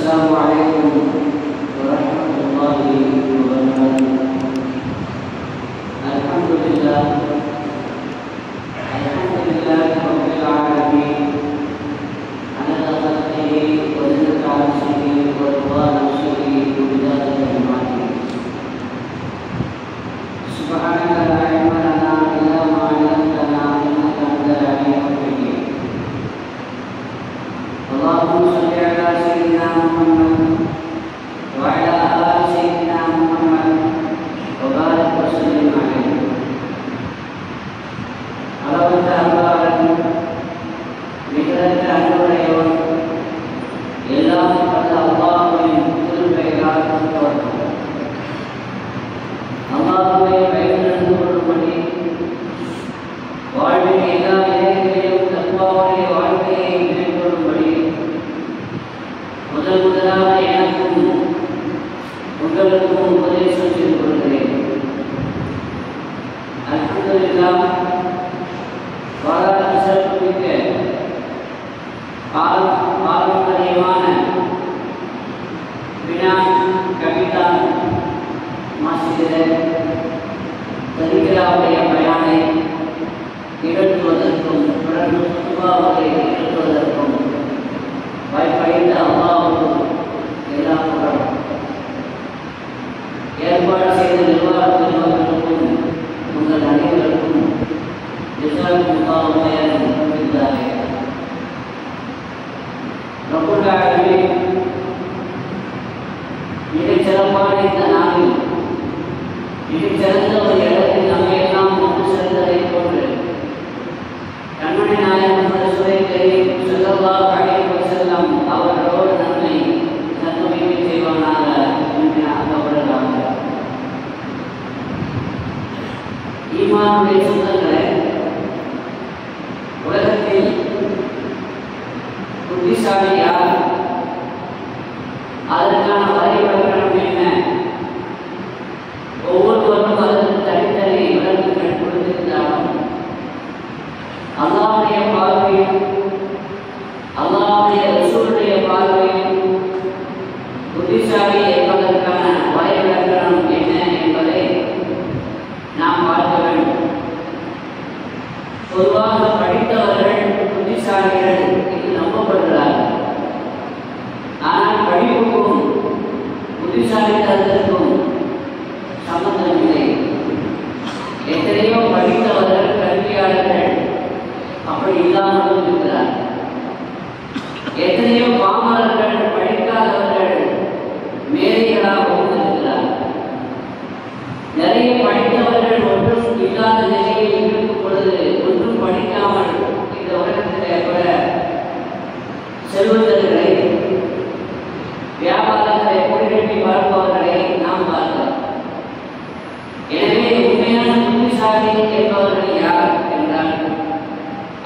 Assalamualaikum warahmatullahi wabarakatuh. Alhamdulillah rabbil alamin. Ala khalqihi wa rizqi 'arshihi wa ridwana 'arshihi wa bidaya kalimatihi. Subhanaka la ilma lana illa ma 'allamtana innaka antal 'alimul hakim. Allahumma shalli 'ala sayyidina Muhammad wa 'ala ali sayyidina Muhammad wa barik wa sallim 'alaihi. அளவற்ற அன்பாளன் நிகரற்ற அன்புடையவன் எல்லாம் வல்ல அல்லாஹ்வின் திருப்பெயரால் துவங்குவோம். அல்லாஹ்வை பயந்து நடந்து கொள்ளும்படி வாழ்வின் எல்லா நிலைகளிலும் தக்வாவுடைய வாழ்க்கையை மேற்கொள்ளும்படி முதலாக எனக்கும் உங்களுக்கும் உபதேசம் செய்து கொள்கிறேன். அல்ஹம்துலில்லாஹ், வரலாற்று சிறப்புமிக்க பாரம்பரியமான பினான் கபிதான் மஸ்ஜிதில் தரிகராவுடைய பயானை நிகழ்த்துவதற்கும் தொடர்ந்து சுபாவத்தை நிகழ்த்துவதற்கும் வாய்ப்படைந்த அல்லாஹ்வுக்கு எல்லா புகழும். ஏற்பாடு செய்த நிர்வாக பெருமக்களுக்கும் உங்கள் அனைவருக்கும் மிகச் சிறப்பான இந்த நாளில் மிகச் சிறந்த ஒரு இடத்தில் நம்மை எல்லாம் ஒன்று சேர்ந்ததை போன்று கண்மணி நாயகம் ஸல்லல்லாஹு அலைஹி வஸல்லம் அவர்களோடு நம்மை சந்தோஷிக்க செய்வானாக என்று ஆசைப்படுகிறாங்க. ஈமானுடைய சொந்தங்களை உலகத்தில் புத்திசாலி யார், அதற்கான வரைபடம் என்ன, ஒவ்வொருவரும் அதற்கு தனித்தனி விளக்கங்கள் கொடுத்திருந்தாலும் அல்லாஹ்வுடைய பார்வையில், அல்லாஹ்வுடைய ரசூலுடைய பார்வையில் புத்திசாலி என்பதற்கான வரைபடம் என்ன என்பதை நாம் பார்க்க வேண்டும். பொதுவாக படித்தவர்கள் புத்திசாலிகள் என்று நம்பப்படுகிறார்கள். ஆனால் படிப்புக்கும் புத்திசாலித்தனத்திற்கும் சம்பந்தமில்லை. எத்தனையோ படித்தவர்கள், கல்வியாளர்கள் அப்படி இல்லாமல் இருக்கிறார்கள். எத்தனையோ பாமரர்கள், படிக்காதவர்கள் மேதைகளாகவும் இருக்கிறார்கள். நிறைய படித்தவர்கள் ஒன்றும் இல்லாத நிலையில் இருக்கும் பொழுது ஒன்றும் படிக்காமல் இந்த உலகத்தில் கூட செல்வந்தர்களை, வியாபாரங்களை பொறிகட்டி பார்ப்பவர்களை நாம் பார்க்கிறோம். எனவே உண்மையான புத்திசாலி என்பவர்கள் யார் என்றால்,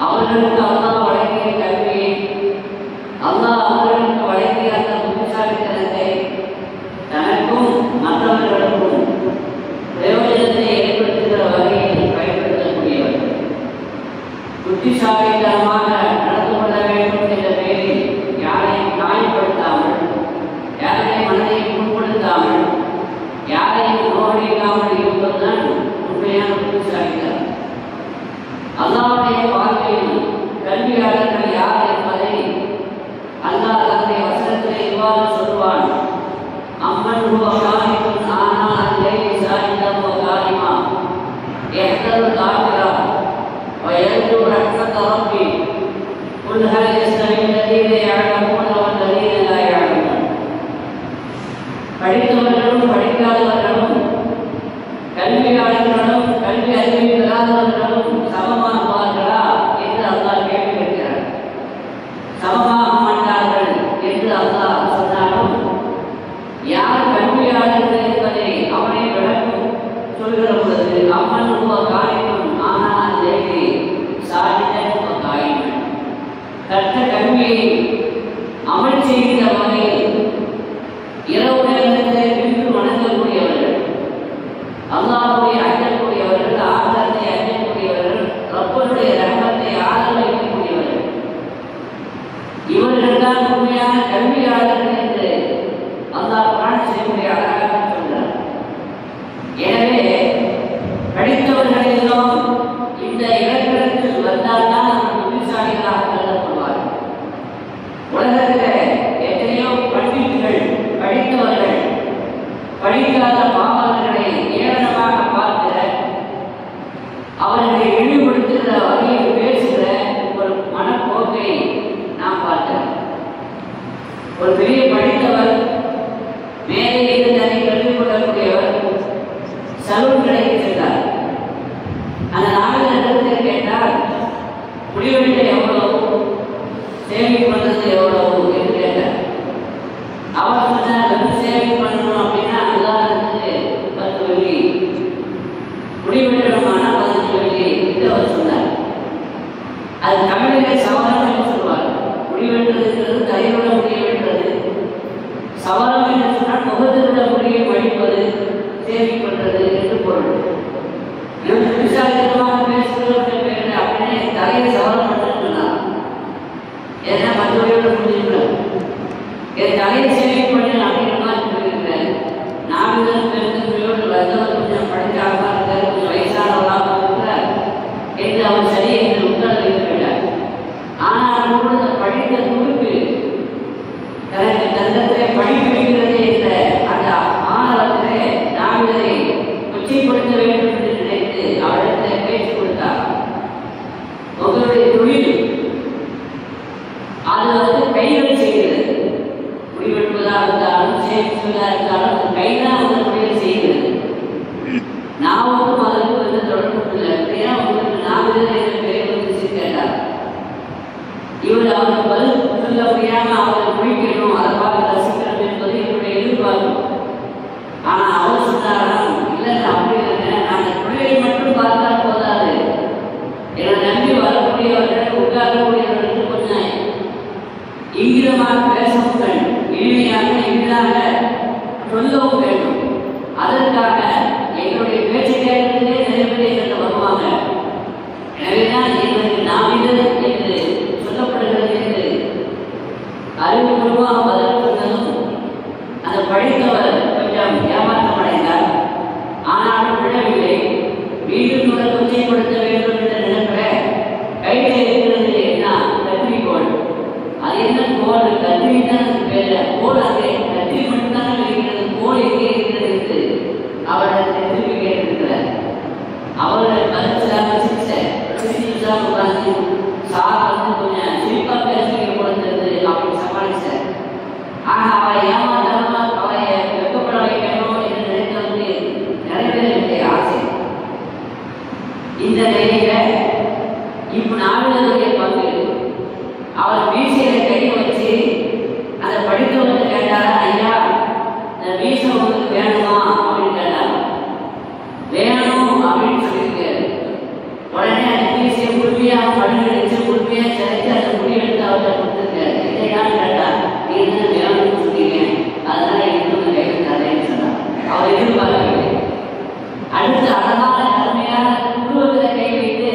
அவர்களுக்கு அல்லாஹ் வழங்கிய கல்வியை, அல்லாஹ் அவர்களுக்கு வழங்கிய அந்த புத்திசாலித்தனத்தை தனக்கும் மற்றவர்களுக்கும் பிரயோஜனத்தை ஏற்படுத்துகிற வகையில் பயன்படுத்தக்கூடியவர்கள். புத்திசாலித்தனமாக நடந்து கொள்ள வேண்டும் என்ற பெயரில் யாரையும் காயப்படுத்தாமல், யாரையும் மனதை புண்படுத்தாமல், யாரையும் நோடிக்காமல் இருப்பதுதான் உண்மையான புத்திசாலித்தனம். அல்லாஹ்வுடைய பார்வையில் கல்வியாளர்கள் யார் என்பதை அல்லாஹ் தன்னுடைய வசனத்திலே இவ்வாறு சொல்வான். அம்மன் ஹுவ கானிதுன் ஆனா அல்லைலி சாஜிதன் வ காயிமா யஹ்தரு காஃபிரா வ யர்ஜு ரஹ்மத ரப்பி குல் ஹல் யஸ்தவி அல்லதீன யஅலமூன வல்லதீன லா யஅலமூன். படித்தவர்களும் படிக்காதவர்களும், கல்வியாளர்களும் கல்வி அறிவு பெறாதவர்களும் சமமாகுவார்களா என்று அல்லாஹ் கேள்வி கேட்கிறார். சமமாக மாட்டார்கள் என்று அல்லாஹ் சொன்னாலும், யார் கல்வியாளர்கள் என்பதை அவனை விளக்கும் சொல்கிற பொழுது அம்மன் ஹுவ கானிதுன் ஆனா அல்லைலி சாஜிதன் வ காயிமா, கற்ற கல்வியை அமல் செய்கிற வகையில் இரவு நேரத்தில் விழித்து வணங்கக்கூடியவர்கள், அல்லாஹ்வை அஞ்சக்கூடியவர்கள், ஆதரத்தை அஞ்சக்கூடியவர்கள், ரப்பனுடைய ரஹ்மத்தை ஆதரவு வைக்கக்கூடியவர்கள், இவர்கள் தான் உண்மையான கல்வியாளர்கள் என்று அவர்களை இழிவுபடுத்துகிற வகையில் பேசுகிற ஒரு மனப்போக்கை நாம் பார்த்தோம். ஒரு பெரிய படித்தவர், மேலே இருந்து அதை கல்விக் கொள்ளக்கூடியவர் சலூன் கடைக்கு சென்றார். அந்த நாளில் கேட்டால் முடிவெட்ட எவ்வளவு, சேவிங் பண்றது எவ்வளவு என்று கேட்டார். அவர் சொன்னார், சேவிங் பண்ணணும் அப்படின்னா உதாரணத்துக்கு 10 வெள்ளி, முடிவெட்டணுமான 15 வெள்ளி என்று அவர் சொன்னார். அது தமிழிலே சவரம் என்று சொல்வார். முடிவெட்டுறது கைவிட முடிவெட்டுறது, சவரம் என்று சொன்னால் முகத்திருந்த முடியை மடிப்பது, சேவிங் பண்றது என்று பொருள். விசாரித்தமாக பேசுகிறவர்கள் பேர் அப்படின்னு தலையை சவரம் பண்ணிருக்கிறார். ஏன்னா மற்றவர்களோட முடிஞ்சிருக்கிறார். என் தலையை சேவிங் பண்ணி அப்படிங்கிற மாதிரி சொல்லியிருக்கிறேன். நாவிதம் பெருந்தோடு வந்தவர் கொஞ்சம் படித்தாரமாக இருக்கார், கொஞ்சம் வயசானவராக இருக்கிறார் என்று அவர் சரி என்று உட்கார வைத்துவிட்டார். ஆனால் கூட படித்த துடுப்பு தனக்கு தந்தத்தை படிப்பு வைக்கிறது என்ற அந்த மாணவர்களே நாவிதரை கொச்சைப்படுத்த வேண்டும் என்று நினைத்து அவரிடத்தில் பேச்சு கொடுத்தார். உங்களுடைய தொழில் அது கைகள் செய்கிறது. முடிவெடுப்பதாக இருந்தாலும் சேமிப்பதாக இருந்தாலும் கைதான் அந்த தொழில் செய்கிறது. நாவுக்கும் அதற்கும் எந்த தொடர்பும் இல்லை. அப்படின்னா உங்களுக்கு நாவிதர் பேர் கேட்டார். இவர் அவருக்கு பதில் சொல்ல முடியாம அவரை முடிக்கணும், அதை பார்த்து ரசிக்கணும் என்பது இவருடைய எதிர்பார்ப்பு. ஆனா அவர் சொன்னாலும் இல்லை, அப்படி இல்லை, நாங்கள் தொழிலை மட்டும் பார்த்தால் போதாது, என்னை நம்பி வரக்கூடியவர்கள் உட்காரக்கூடியவர்களுக்கு கொஞ்சம் இங்கிதமாக பேசவும் வேண்டும், இனிமையாக எளிதாக சொல்லவும் வேண்டும். அதற்காக எங்களுடைய பேச்சு கேட்கிறதே நிறைய பேர் எங்களுக்கு வருவாங்க. எனவேதான் எங்களுக்கு நாவிதர் என்று சொல்லப்படுகிறது என்று அறிவுபூர்வமாக பதில் சொன்னதும் அந்த படித்தவர் கொஞ்சம் ஏமாற்றம் அடைந்தார். ஆனாலும் விடவில்லை. மீண்டும் ஒரு கொச்சைப்படுத்த வேண்டும் என்று நினைக்கிறேன். கையில் இருக்கிறது என்ன, கத்திரிக்கோள். அது என்ன கோல்? கத்திரிதான் பேர கோல். அது கத்திரி மட்டும்தான் இருக்கிறது, கோல் எங்கே இருக்கிறது என்று அவரிடத்தில் திரும்பி கேட்டிருக்கிறார். அவர்கள் பதிலாக உட்கார்ந்து சார் வந்து கொஞ்சம் சிரிப்பா பேசுறீங்க கொடுத்தது அப்படின்னு சமாளிச்சார். ஆக அவரை ஏமாற்றாம அவரை வெக்கப்பட வைக்கணும் என்று நினைத்தவருக்கு நிறைவேறக்கூடிய ஆசை. இந்த நிலையில இப்ப நாவிதருடைய பங்கு, அவர் மீசையில கை வச்சு அதை படித்தவர்கள் கேட்டாரா, ஐயா இந்த மீசை உங்களுக்கு வேணுமா அப்படின்னு கேட்டார். வேணும் அப்படின்னு சொல்லியிருக்காரு. உடனே அந்த மீசையை முழுமையாக பணியடிச்சு முழுமையாக சிறைச்சு அந்த முடிவெடுத்து அவர்கிட்ட கொடுத்துருக்காரு. இல்லையான்னு கேட்டா, நீ என்ன வேணும்னு சொன்னீங்க, அதனால இன்னும் கைவிட்டாரேன்னு சொன்னார். அவர் எதிர்பார்க்கவில்லை. அடுத்து அழகான அருமையான குடும்பத்தில் கை வைத்து,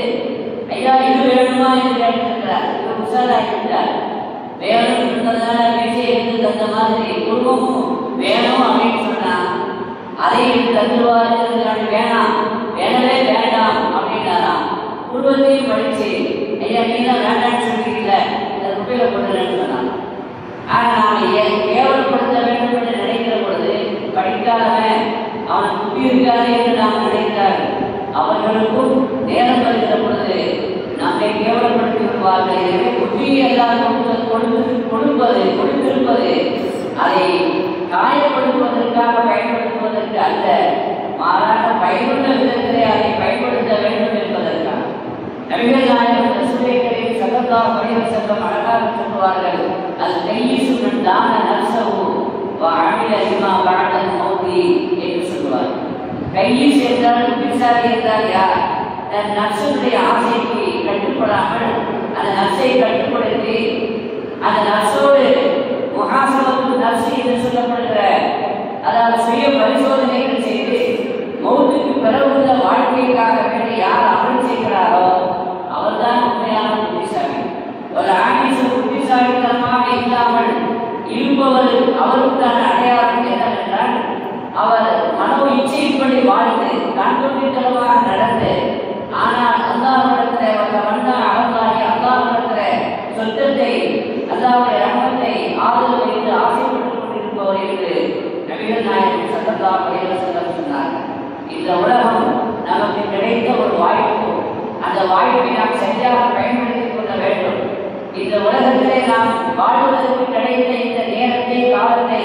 ஐயா இது வேணுமா என்று கேட்டிருக்கிறார். இவர் உஷாராகிவிட்டார். வேணும் இருந்ததால மீசையை எடுத்து தந்த மாதிரி குடும்பமும் வேணும் அப்படின்னு சொன்னா, அதை தந்துருவாரு. வேணாம், வேணவே வேண்டாம் அப்படின்னாராம். குடும்பத்தையும் படிச்சு, ஐயா நீ தான் வேண்டாம்னு சொல்லிக்கல, இந்த குப்பையில போட்டுறேன்னு சொன்னாங்க. ஆக நாம் கேவலப்படுத்த வேண்டும் என்று நினைக்கிற பொழுது படிக்காதவன் அவன் குப்பி இருக்காது என்று நாம் நினைத்தார். அவர்களுக்கும் நேரம் வருகிற பொழுது நம்மை கேவலப்படுத்தி விடுவார்கள். எனவே குப்பியை எல்லாரும் கொடுத்திருப்பது அதை காயப்படுத்துவதற்காக பயன்படுத்துவதற்கு அல்ல, மாறாக பயனுள்ள விதத்திலே அதை பயன்படுத்த வேண்டும் என்பதற்காக. நபிகள் நாயகம் ரசூலை கரீம் ஸல்லல்லாஹு அலைஹி வஸல்லம் அழகாக சொல்வார்கள், அல் கையிசு மன் தான நஃப்ஸஹு வ அமில லிமா பஅதல் மௌதி என்று சொல்வார். கையிஸ் என்றால் புத்திசாலி என்றால் யார்? தன் நஃப்ஸுடைய ஆசைக்கு கட்டுப்படாமல் அந்த நஃப்ஸை கட்டுப்படுத்தி அந்த நஃப்ஸோடு முஹாசபத்து நஃப்ஸ் என்று சொல்லப்படுகிற, அதாவது சுய பரிசோதனைகள் செய்து மௌத்துக்கு பிறகுள்ள வாழ்க்கைக்காக வேண்டி யார் அமல் செய்கிறாரோ அவர்தான் உண்மையான புத்திசாலி. ஒரு ஆணிசு புத்திசாலித்தனமாக இல்லாமல் இருப்பவர் அவருக்கான அடையாளம் என்னவென்றால், அவர் மனோ இச்சைப்படி வாழ்ந்து கண்கொண்டித்தனமாக நடந்து, ஆனால் அல்லாஹ்விடத்தில் அல்லாஹ்விடத்தில் சொத்தத்தை அல்லாஹ்வுடைய ரஹ்மத்தை ஆதரவு வைத்து ஆசைப்பட்டுக் கொண்டிருப்பவர் என்று நபிகள் நாயகம் ஸல்லல்லாஹு அலைஹி வஸல்லம் சொன்னார். இந்த உலகம் நமக்கு கிடைத்த ஒரு வாய்ப்பு. வாய்ப்பை நாம் சரியாக பயன்படுத்திக் கொள்ள வேண்டும். இந்த உலகத்திலே நாம் வாழ்வதற்கு கிடைத்த இந்த நேரத்தை காலத்தை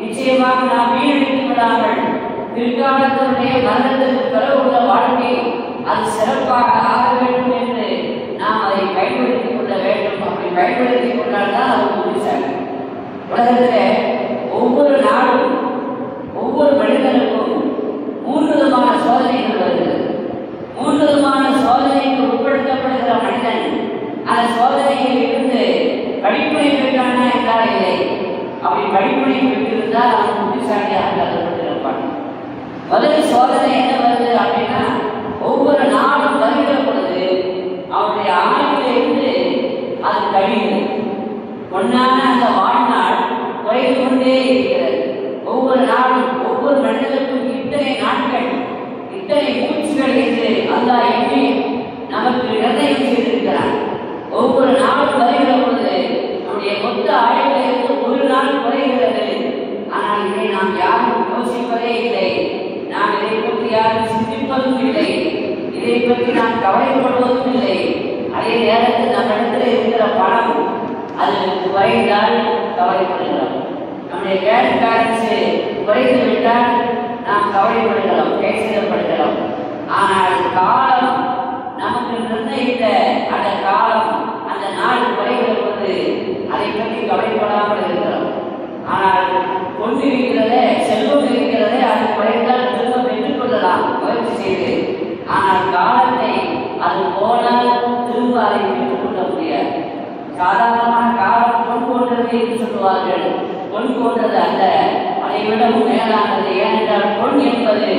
நிச்சயமாக நாம் வீணடித்து விடாமல் பிற்காலத்தினுடைய மரணத்திற்கு பிறகு உள்ள வாழ்க்கை அது சிறப்பாக ஆக வேண்டும் என்று நாம் அதை பயன்படுத்திக் கொள்ள வேண்டும். அப்படி பயன்படுத்திக் கொண்டால்தான் அது புத்திசாலி. உலகத்தில் ஒவ்வொரு நாளும் ஒவ்வொரு மனிதனுக்கும் 3 விதமான சோதனைகள் வருகிறது. 3 விதமான சோதனைக்கு உட்படுத்தப்படுகிற மனிதன் அந்த சோதனையில் இருந்து படிப்பினை பெற்றானா என்றால் இல்லை. அப்படி படிப்பினை பெற்றிருந்தால் அவன் புத்திசாலியாக கருதப்பட்டிருப்பான். முதல் சோதனை என்ன வருது அப்படின்னா, ஒவ்வொரு நாளும் வருகிற பொழுது அவனுடைய ஆயுளிலிருந்து அது கழிவு பொன்னான அந்த வாழ்நாள் குறைந்து கொண்டே இருக்கிறது. ஒவ்வொரு நாளும் ஒவ்வொரு மனிதனுக்கும் இத்தனை நாட்கள் இத்தனை மூச்சுகள் என்று அல்லாஹ் எண்ணி நமக்கு நிர்ணயம் செய்திருக்கிறான். ஒவ்வொரு நாளும் வருகிற பொழுது நம்முடைய மொத்த ஆயுளிலிருந்து ஒரு நாள் குறைகிறது. ஆனால் இதை நாம் யாரும் யோசிப்பதே இல்லை. நாம் இதை பற்றி யாரும் சிந்திப்பதும் இல்லை. இதை பற்றி நாம் கவலைப்படுவதும் இல்லை. அதே நேரத்தில் நம்மிடத்தில் இருக்கிற பணம் அது குறைந்தால் கவலைப்படுகிறோம். நம்முடைய பேங்க் பேலன்ஸ் குறைந்து விட்டால் நாம் கவலைப்படுகிறோம், பேசிடப்படுகிறோம். ஆனால் காலம் நமக்கு நிர்ணயித்த அந்த காலம் அந்த நாள் குறைகிற போது அதை பற்றி கவலைப்படாமல் இருக்கிறோம். ஆனால் கொண்டிருக்கிறதே செல்வம் இருக்கிறதே அது குறைந்தால் திரும்ப பெற்றுக் கொள்ளலாம் முயற்சி செய்து. ஆனால் காலத்தை அது போனால் திரும்ப அதை பெற்றுக் கொள்ள முடியாது. சாதாரணமான காலம் பொன் போன்றது என்று சொல்லுவார்கள். பொன் போன்றது அல்ல, அதை விடவும் மேலானது. ஏனென்றால் பொன் என்பது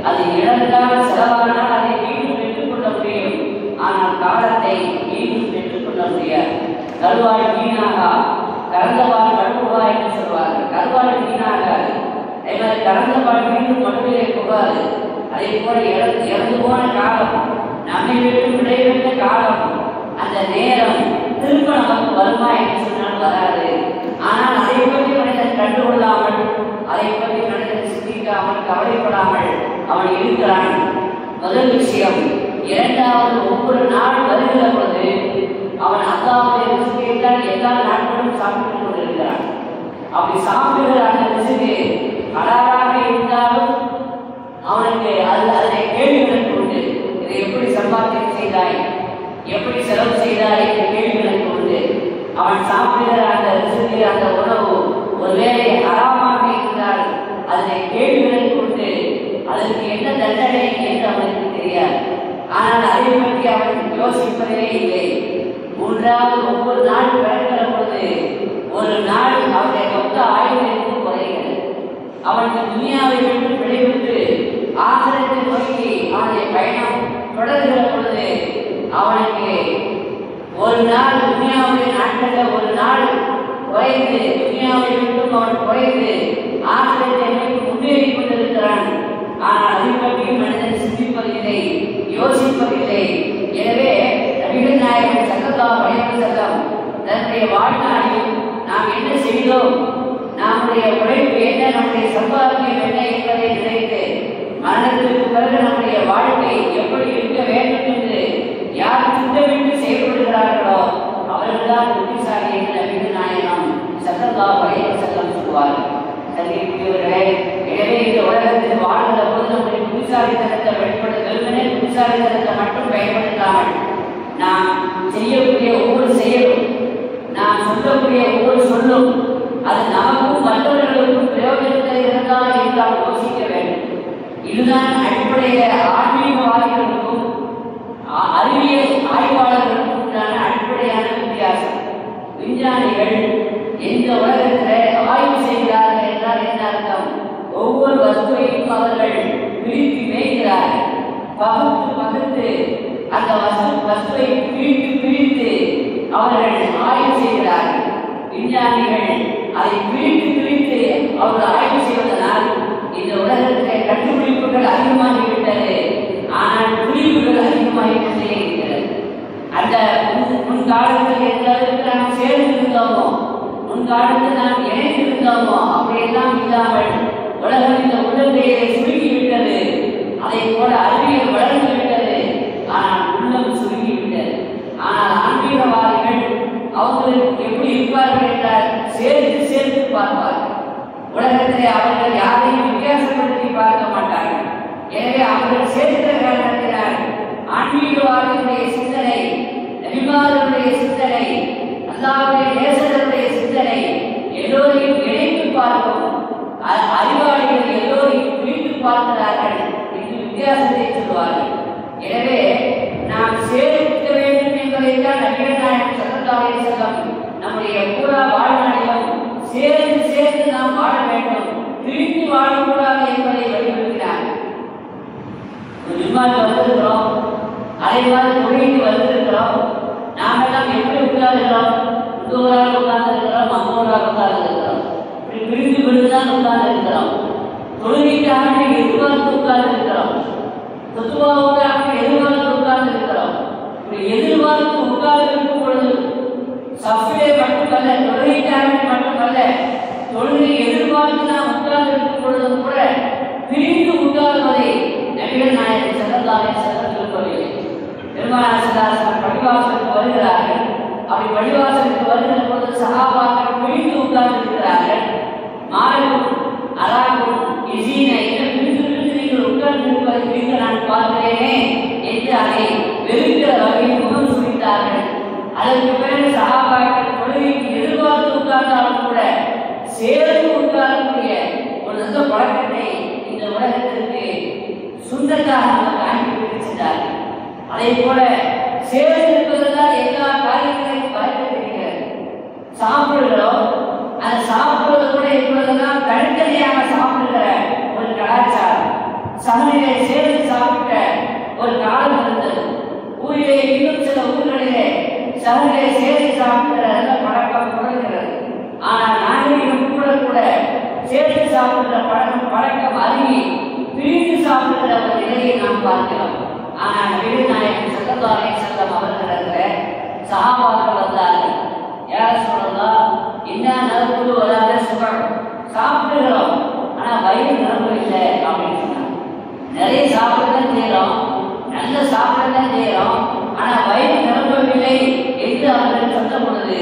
அது இழந்தால் செலவானால் அதை மீண்டும் பெற்றுக் கொள்ள முடியும். ஆனால் காலத்தை மீண்டும் பெற்றுக் கொள்ள முடியாது. கருவாய் வீணாக கறந்தவாள் கழுவுவா என்று சொல்வார்கள். கருவாய் வீணாகாது. அதே மாதிரி கறந்தவாள் மீண்டும் மடுவிலே போகாது. அதே போல இறந்து போன காலம், நம்மை விட்டு விடைபெற்ற காலம், அந்த நேரம் திரும்ப நமக்கு வருமா என்று சொன்னால் வராது. ஆனால் அதை பற்றி மனிதன் கண்டுகொள்ளாமல், அதை பற்றி மனிதன் சிந்திக்காமல், கவலைப்படாமல் அவன் இருக்கிறான். முதல் விஷயம். இரண்டாவது, ஒவ்வொரு நாள் வருகிற பொழுது அவன் அல்லாஹ்வுடைய ரிஸ்கைத்தான் எல்லா நாட்களும் சாப்பிட்டுக் கொண்டிருக்கிறான். அப்படி சாப்பிடுகிற அந்த ரிஸ்கை ஹலாலாக இருந்தாலும் அவனுக்கு அதனை கேள்விகளுக்கு உண்டு. இதை எப்படி சம்பாத்தியம் செய்தாய், எப்படி செலவு செய்தாய் என்ற கேள்விகளுக்கு உண்டு. அவன் சாப்பிடுகிற அந்த ரிஸ்கை, அந்த உணவு ஒருவேளை ஹராமாக இருந்தால் அதனை கேள்விகளுக்கு உண்டு. அதற்கு என்ன தண்டனை என்று அவனுக்கு தெரியாது. ஆனால் அதை பற்றி அவன் யோசிப்பதே இல்லை. மூன்றாவது, ஒவ்வொரு நாள் பிறக்கிற பொழுது ஒரு நாள் அவனுடைய மொத்த ஆயுளிலிருந்து குறைகிறது. அவனுக்கு துனியாவை விட்டு விடைபெற்று ஆசிரத்தை நோக்கி அவனுடைய பயணம் தொடர்கிற பொழுது அவனுக்கு ஒரு நாள் துனியாவுடைய நாட்களில் ஒரு நாள் குறைந்து, துனியாவை விட்டும் அவன் குறைந்து ஆசிரத்தை நோக்கி முன்னேறி கொண்டிருக்கிறான். ஆனால் அதை பற்றி மனிதன் சிந்திப்பதில்லை, யோசிப்பதில்லை. எனவே நபிகள் நாயகம் ஸல்லல்லாஹு அலைஹி வஸல்லம் தன்னுடைய வாழ்நாளில் நாம் என்ன செய்தோம், நம்முடைய உழைப்பு என்ன, நம்முடைய சம்பாத்தியம் என்ன என்பதை நினைத்து மரணத்திற்கு பிறகு நம்முடைய வாழ்க்கை எப்படி இருக்க வேண்டும் என்று யார் திட்டமிட்டு செயல்படுகிறார்களோ அவர்கள்தான் புத்திசாலி என்று நபிகள் நாயகம் ஸல்லல்லாஹு அலைஹி வஸல்லம் சொல்வார்கள். சந்திக்கக்கூடியவர்களே, எனவே இந்த உலகத்தில் வாழ்கிற போது நம்முடைய புத்திசாலித்தனத்தை வெளிப்பட வெறுமனே புத்திசாலித்தனத்தை மட்டும் பயன்படுத்தாமல் நாம் செய்யக்கூடிய ஒவ்வொரு செயலும், நாம் சொல்லக்கூடிய ஒவ்வொரு சொல்லும் அது நமக்கும் மற்றவர்களுக்கும் பிரயோஜனத்தை இருந்தால் என்றால் யோசிக்க வேண்டும். இதுதான் அடிப்படையில் ஆன்மீகவாதிகளுக்கும் அறிவியல் ஆய்வாளர்களுக்கும் உண்டான அடிப்படையான வித்தியாசம். விஞ்ஞானிகள் எந்த உலகத்தில் ஆய்வு செய்கிறார்கள் என்றால் என்ன அர்த்தம்? ஒவ்வொரு வஸ்துவையும் அவர்கள் பிரித்து மேய்கிறார்கள். பகுத்து அந்த வஸ்துவை பிரித்து அவர்கள் ஆய்வு செய்கிறார்கள். விஞ்ஞானிகள் அதை பிரித்து அவர்கள் ஆய்வு செய்வதனால் இந்த உலகத்தில் கண்டுபிடிப்புகள் அதிகமாகிவிட்டது. ஆனால் பிரிவுகள் அதிகமாகிக் கொண்டே இருக்கிறது. அந்த முன்காலத்தில் எந்த அளவுக்கு நாம் சேர்ந்து இருந்தோமோ, முன்காலத்தில் நாம் இணைந்திருந்தோமோ அப்படியெல்லாம் இல்லாமல் உலகம் இந்த உள்ளங்கையை சுருக்கிவிட்டது. அதை போல அறிவியல் வளர்ந்து விட்டது. ஆனால் உள்ள உள்ளம் சுருங்கிவிட்டது. ஆனால் ஆன்மீகவாதிகள் அவங்களுக்கு எப்படி இருப்பார்கள் என்றால் சேர்த்து சேர்த்து பார்ப்பார்கள். உலகத்திலே அவர்கள் யாரையும் வித்தியாசப்படுத்தி பார்க்க மாட்டார்கள். எனவே அவர்கள் சேர்க்கிற காரணத்தினால் ஆன்மீகவாதிகளுடைய சிந்தனை, நபிமார்களுடைய சிந்தனை, அல்லாஹ்வுடைய நேசர்களுடைய சிந்தனை எல்லோரையும் இணைத்து பார்க்கும். அறிவாளிகள் எல்லோரையும் பிரித்து பார்க்கிறார்கள் என்று வித்தியாசத்தை சொல்வார்கள். எனவே நாம் சேர்க்க வேண்டும் என்பதைத்தான் நபிகள் நாயகம் ஸல்லல்லாஹு அலைஹி வஸல்லம் நம்முடைய பூரா வாழ்நாளிலும் சேர்ந்து சேர்ந்து நாம் வாழ வேண்டும், பிரித்து வாழக்கூடாது என்பதை வலியுறுத்தினார். ஜும்மாக்கு வந்திருக்கிறோம், அதே மாதிரி தொழிலுக்கு வந்திருக்கிறோம். நாம் எல்லாம் எப்படி உட்கார்ந்துக்கிறோம்? இங்கோராக உட்கார்ந்து இருக்கிறோம், அங்கோராக உட்கார்ந்து இருக்கிறோம். இப்படி பிரிந்து பிரிந்துதான் உட்கார்ந்து இருக்கிறோம். தொழிலுக்காக எதிர்பார்த்து உட்கார்ந்து இருக்கிறோம், தத்துவாவுக்காக எதிர்பார்த்து உட்கார்ந்து இருக்கிறோம். இப்படி எதிர்பார்த்து உட்கார்ந்து இருக்கும் பொழுது சஃபிலே மட்டுமல்ல, தொழுகைக்காக மட்டுமல்ல, தொழுகை எதிர்பார்த்து நாம் உட்கார்ந்து இருக்கும் பொழுதும் கூட பிரிந்து உட்கார்வதை நபிகள் நாயகம் ஸல்லல்லாஹு அலைஹி வஸல்லம் விரும்பவில்லை. பெருமானார் ஸல்லல்லாஹு அலைஹி வஸல்லம் பள்ளிவாசலுக்கு வருகிறார்கள். அப்படி பள்ளிவாசலுக்கு வருகிற பொழுது சஹாபாக்கள் பிரிந்து உட்கார்ந்து இருக்கிறார்கள். மாறும் அராகும் இசீன பிரிந்து பிரிந்து நீங்கள் உட்கார்ந்து இருப்பதை பிரிந்து நான் பார்க்கிறேனே என்று அதை வெறுக்கிற வகையில் முகம் சுழித்தார்கள். அதற்கு பிறகு சஹாபாக்கள் தொழுகைக்கு எதிர்பார்த்து உட்கார்ந்தாலும் கூட சேர்ந்து உட்காரக்கூடிய ஒரு நல்ல பழக்கத்தை இந்த உலகத்திற்கு சுந்தரமாக நமக்கு ஆக்கிவிட்டு சென்றார்கள். அதே போல சேர்ந்து இருப்பதுதான் எல்லா காரியங்களையும் பறக்க தெரிகிறது. சாப்பிடுகிறோம், அந்த சாப்பிடுவது கூட இப்பொழுதெல்லாம் தனித்தனியாக சாப்பிடுகிற ஒரு கலாச்சாரம், சமநிலை சேர்ந்து சாப்பிட்ட ஒரு காலம் இருந்தது. ஊரிலே இன்னும் சில ஊர்களிலே சமநிலை சேர்ந்து சாப்பிடுகிற நல்ல பழக்கம் தொடர்கிறது. ஆனால் நாகரிகம் கூட கூட சேர்த்து சாப்பிடுகிற பழக்கம் அருகி பிரிந்து சாப்பிடுகிற ஒரு நிலையை நாம் பார்க்கிறோம். ஆனால் நபிகள் நாயகம் ஸல்லல்லாஹு அலைஹி வஸல்லம் அவர்களிடத்தில் சஹாபாக்கள் வந்தார்கள். யார் சொல்லலாம், என்ன நரம்பு வராத சுகம் சாப்பிடுகிறோம், ஆனால் வயிறு நிரம்பவில்லை அப்படின்னு சொன்னாங்க. நிறைய சாப்பிடத்தான் செய்கிறோம், நல்ல சாப்பிடத்தான் செய்கிறோம், ஆனால் வயிறு நிரம்பவில்லை என்று அவர்கள் சொன்ன பொழுது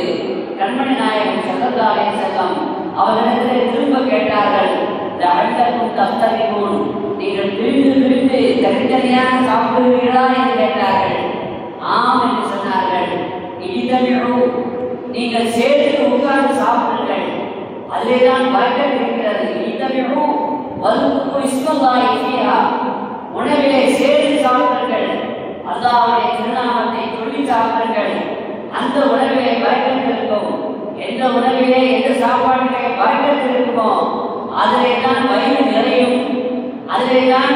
கண்மணி நாயகம் ஸல்லல்லாஹு அலைஹி வஸல்லம் அவர்களிடத்தில் திரும்ப கேட்டார்கள், லஅல்லக்கும் தஃதரிபூன், நீங்கள் பிரிந்து பிரிந்து தனித்தனியாக சாப்பிடுவீர்களா என்று கேட்டார்கள். ஆம் என்று சொன்னார்கள். இஜ்தமிஉ, நீங்கள் சேர்ந்து உட்கார்ந்து சாப்பிடுங்கள், அதிலேதான் பரக்கத் இருக்கிறது. இஜ்தமிஉ வذ்குரு இஸ்மல்லாஹி ஃபீஹா, உணவிலே சேர்ந்து சாப்பிடுங்கள், அல்லாஹ்வுடைய திருநாமத்தை சொல்லி சாப்பிடுங்கள், அந்த உணவிலே பரக்கத் இருக்கும். எந்த உணவிலே எந்த சாப்பாட்டிலே பரக்கத் இருக்குமோ அதிலே தான் வயிறு நிறையும், அதிலே தான்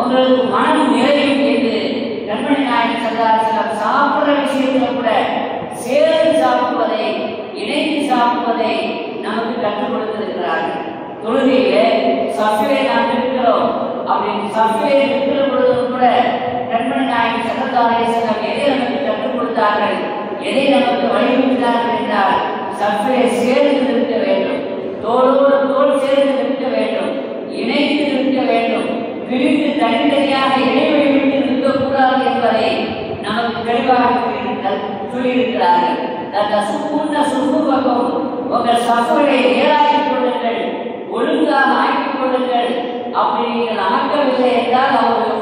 உங்களுக்கு மனம் நிறையும் என்று கண்மணி நாயகம் ஸல்லல்லாஹு அலைஹி வஸல்லம் சாப்பிடுற விஷயத்தில் கூட சேர்ந்து சாப்பிடுவதை, இணைந்து சாப்பிடுவதை நமக்கு கற்றுக் கொடுத்திருக்கிறார்கள். தொழுகையிலே சஃபிலே நாம் இருக்கிறோம், அப்படி சஃபிலே இருக்கிற பொழுதும் கூட கண்மணி நாயகம் ஸல்லல்லாஹு அலைஹி வஸல்லம் எதை நமக்கு கற்றுக் கொடுத்தார்கள், எதை நமக்கு வழிபடுத்தார்கள் என்றால் சஃபிலே சேர்ந்து நிற்க வேண்டும், தோளோடு தோள் சேர்ந்து நிற்க வேண்டும், இணைந்து நிற்க வேண்டும், பிரிந்து தனித்தனியாக இடைவெளி விட்டு நிற்கக்கூடாது என்பதை நமக்கு தெளிவாக சொல்லியிருக்கிறார்கள். உங்கள் சஃபரை நேராக்கிக் கொள்ளுங்கள், ஒழுங்காக ஆக்கிக் கொள்ளுங்கள். அப்படி நீங்கள் அமைக்கவில்லை என்றால் அவர்கள்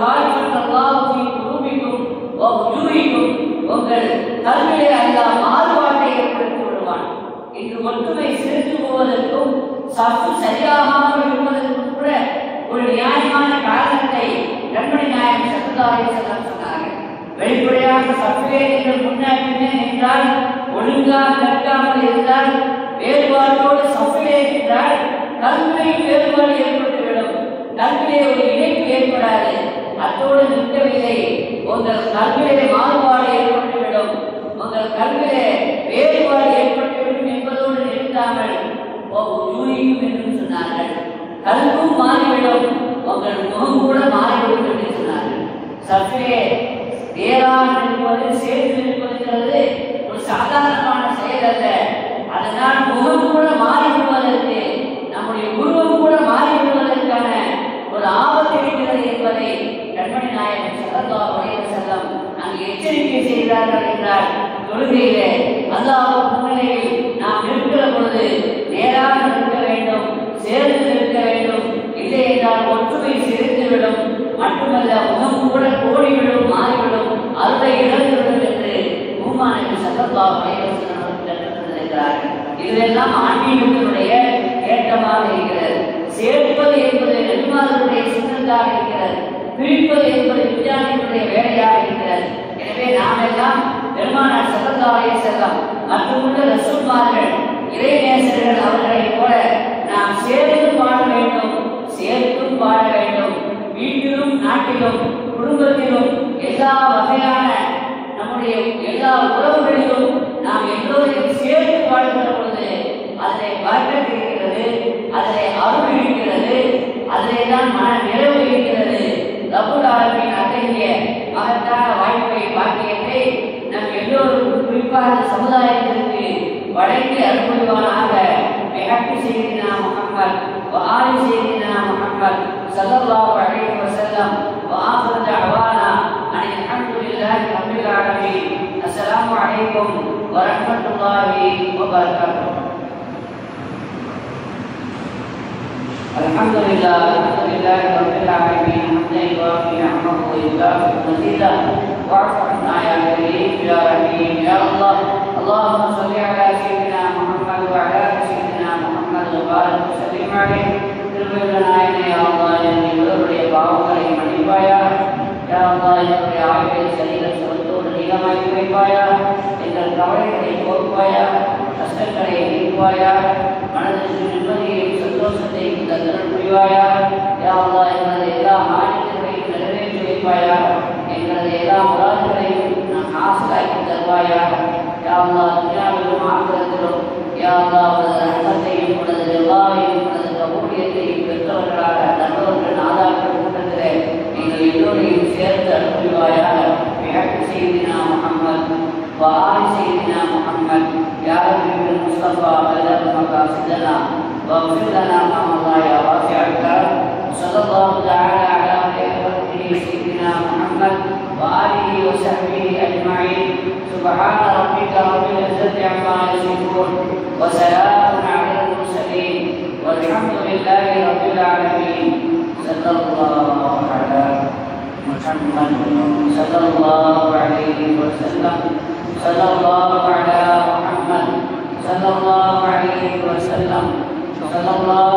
உங்கள் கல்வியை அல்ல மாறுபாட்டை ஏற்படுத்தி விடுவான். இன்று ஒற்றுமை சிரித்து போவதற்கும் சஃபு சரியாகாமல் இருப்பதற்கும் கூட ஒரு நியாயமான காரணத்தை கண்மணி நாயகம் ஸல்லல்லாஹு அலைஹி வஸல்லம் சொன்னார்கள். வெளிப்படையாக சஃபிலே நீங்கள் முன்னே நின்றால், ஒழுங்காக நிற்காமல் இருந்தால், வேறுபாட்டோடு சஃபிலே நின்றால் கல்வியில் வேறுபாடு ஏற்பட்டுவிடும், கல்வியிலே ஒரு இணைப்பு ஏற்படாது. அத்தோடு நிற்கவில்லை, உங்கள் கல்வியிலே மாறுபாடு ஏற்பட்டுவிடும், உங்கள் கல்வியிலே வேறுபாடு ஏற்பட்டுவிடும் என்பதோடு நிறுத்தாமல் என்று சொன்னார்கள். கல்வும் மாறிவிடும், உங்கள் முகம் கூட மாறிவிடும் என்று சொன்னார்கள். சஃபிலே நேராக இருப்பது, சேர்ந்து இருப்பதுங்கிறது ஒரு சாதாரணமான செயல் அல்ல. அதனால் முகம் கூட மாறிவிடுவதற்கு, நம்முடைய உருவம் கூட மாறிவிடுவதற்கான ஒரு ஆபத்து இருக்கிறது என்பதை கண்மணி நாயகம் ஸல்லல்லாஹு அலைஹி வஸல்லம் அங்கே அங்கு எச்சரிக்கை செய்கிறார்கள் என்றால் தொழுகையிலே அல்லாஹ் முன்னிலையில் நாம் நிற்கிற பொழுது நேராக நிற்க வேண்டும், சேர்ந்து நிற்க வேண்டும். இல்லை என்றால் ஒற்றுமை சிரித்துவிடும், மட்டுமல்ல முகம் கூட கோடிவிடும், மாறிவிடும், அருளை இழந்துவிடும் என்று மூமானவி ஸல்லல்லாஹு அலைஹி வஸல்லம் கற்றுத்தந்திருக்கிறார்கள். இதெல்லாம் ஆன்மீகத்தினுடைய ஏற்றமாக இருக்கிறது. சேர்ப்பது என்பது நபிமார்களுடைய சுன்னத்தாக இருக்கிறது, பிரிப்பது என்பது விஞ்ஞானிகளுடைய வேலையாக இருக்கிறது. எனவே நாம் எல்லாம் பெருமானார் ஸல்லல்லாஹு அலைஹி வஸல்லம் மற்றுமுள்ள ரசூல்மார்கள் இறைநேசர்கள் அவர்களைப் போல நாம் சேர்ந்து வாழ வேண்டும், சேர்த்தும் வாழ வேண்டும். வீட்டிலும் நாட்டிலும் குடும்பத்திலும் எல்லா வகையான நம்முடைய எல்லா உறவுகளிலும் நாம் எல்லோரையும் சேர்த்து வாழ்கிற பொழுது அதிலே பரக்கத் இருக்கிறது, அதிலே அருள் இருக்கிறது, அதிலே தான் மன நிறைவு இருக்கிறது. ரப்புல் ஆலமீன் அத்தகைய மகத்தான வாய்ப்பை பாக்கியத்தை நம் எல்லோருக்கும் குறிப்பாக சமுதாயத்திற்கு வழங்கி அருள்வானாக. பிஹக்கி சய்யிதினா முஹம்மத் வ ஆலி சய்யிதினா முஹம்மத் ஸல்லல்லாஹு அலைஹி வஸல்லம் வ ஆகிரு தஅவானா அனில் ஹம்துலில்லாஹி ரப்பில் ஆலமீன். அஸ்ஸலாமு அலைக்கும் வ ரஹ்மத்துல்லாஹி வ பரகாத்துஹு. அல்ஹம்துலில்லாஹி ரப்பில் ஆலமீன். ஹம்தன் யுவாஃபி நிஅமஹு வ யுகாஃபி மஸீதா வஅஃபு அன்னா யா கரீம் யா ரஹீம் யா அல்லாஹ். اللهم صل على سيدنا محمد وعلى ال سيدنا محمد وبارك وسلم عليه. திருவள்ளனாயினே யா அல்லாஹ், எங்களுடைய பாவங்களை மன்னிப்பாயா. யா அல்லாஹ், எங்களுடைய ஆயுளை சரீர சுகத்தோடு நீளமாக்கி வைப்பாயா. எங்கள் கவலைகளை போக்குவாயா, கஷ்டங்களை நீக்குவாயா, மனதிற்கு நிம்மதியையும் சந்தோஷத்தையும் தந்தல் புரிவாயா. யா அல்லாஹ், எங்களது எல்லா ஆயுதங்களையும் நிறைவேற்றி வைப்பாயா. எங்களது எல்லா முராதுகளையும் நான் ஆசையாக்கி தருவாயா. யா அல்லாஹ், துன்யாவிலும் ஆகிரத்திலும் யா அல்லாஹ் உனது ரஹ்மத்தையும் உனது ஜவாவையும் உனது கபூலியத்தையும் பெற்றவர்களாக நல்லவர்கள் நாதாக்கள் கூட்டத்திலே நீங்கள் எல்லோரையும் சேர்த்து அனுப்புவாயாக. பிஹக்கி சய்யிதினா முஹம்மத் வ ஆலி சய்யிதினா முஹம்மத். யா ரப்பி முஸ்தஃபா பல்லக் மகாசிதனா வஃபிர் லனா மா மضى யா வாசிஅல் கரம். ஸல்லல்லாஹு தஆலா அலா ஹைரி சய்யிதினா முஹம்மத் வ ஆலிஹி வ ஸஹ்பிஹி அஜ்மஈன். سبحان ربك رب العزة عما يصفون وسلام على المرسلين والحمد لله رب العالمين. صلى الله على محمد صلى الله عليه وسلم. صلى الله على محمد صلى الله عليه وسلم. صلى الله